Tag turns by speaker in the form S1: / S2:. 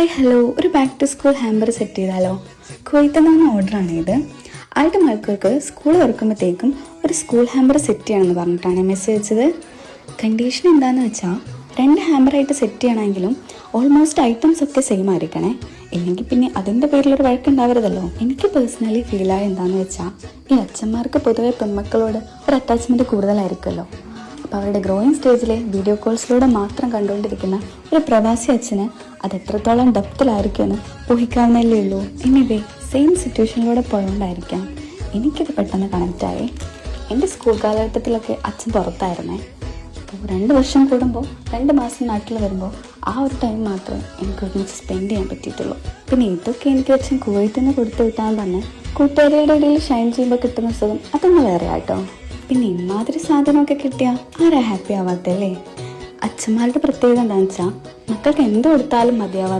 S1: Hi hello, ഒരു back to school hamper set ചെയ്താലോ? കുവൈത്തിൽ നിന്ന് ഓർഡറാണ് ഇത്. ആളുടെ മക്കൾക്ക് സ്കൂൾ തുറക്കുമ്പോഴത്തേക്കും ഒരു സ്കൂൾ ഹാമ്പർ സെറ്റ് ചെയ്യണമെന്ന് പറഞ്ഞിട്ടാണ് മെസ്സേജ് അയച്ചത്. കണ്ടീഷൻ എന്താണെന്ന് വെച്ചാൽ 2 ഹാമ്പറായിട്ട് സെറ്റ് ചെയ്യണമെങ്കിലും ഓൾമോസ്റ്റ് ഐറ്റംസ് ഒക്കെ സെയിം ആയിരിക്കണേ. ഇല്ലെങ്കിൽ പിന്നെ അതിൻ്റെ പേരിലൊരു വഴക്കുണ്ടാവരുതല്ലോ. എനിക്ക് പേഴ്സണലി ഫീലായ എന്താണെന്ന് വെച്ചാൽ, ഈ അച്ഛന്മാർക്ക് പൊതുവെ പെൺമക്കളോട് ഒരു അറ്റാച്ച്മെൻറ്റ് കൂടുതലായിരിക്കുമല്ലോ. അപ്പോൾ അവരുടെ ഗ്രോയിങ് സ്റ്റേജിലെ വീഡിയോ കോൾസിലൂടെ മാത്രം കണ്ടുകൊണ്ടിരിക്കുന്ന ഒരു പ്രവാസി അച്ഛന് അത് എത്രത്തോളം ഡെപ്തിലായിരിക്കുമെന്ന് ഊഹിക്കാവുന്നല്ലേ ഉള്ളൂ. എനിവേ, സെയിം സിറ്റുവേഷനിലൂടെ പോയതുകൊണ്ടായിരിക്കാം എനിക്കത് പെട്ടെന്ന് കണക്റ്റായി. എൻ്റെ സ്കൂൾ കാലഘട്ടത്തിലൊക്കെ അച്ഛൻ പുറത്തായിരുന്നേ. അപ്പോൾ 2 വർഷം കൂടുമ്പോൾ 2 മാസം നാട്ടിൽ വരുമ്പോൾ ആ ഒരു ടൈം മാത്രമേ എനിക്ക് ഒരുമിച്ച് സ്പെൻഡ് ചെയ്യാൻ പറ്റിയിട്ടുള്ളൂ. പിന്നെ ഇതൊക്കെ എനിക്ക് അച്ഛൻ കുവൈത്തിൽ നിന്ന് കൊടുത്തു വിട്ടാൻ തന്നെ കൂട്ടുകാരികളുടെ ഇടയിൽ ഷൈൻ ചെയ്യുമ്പോൾ കിട്ടുന്ന സുഖം അതൊന്നും വേറെ ആട്ടോ. പിന്നെ ഇമാതിരി സാധനമൊക്കെ കിട്ടിയാൽ ആരാ ഹാപ്പി ആവാത്തല്ലേ? അച്ഛന്മാരുടെ പ്രത്യേകത എന്താണെന്ന് വെച്ചാൽ മക്കൾക്ക് എന്ത് കൊടുത്താലും മതിയാവാത്ത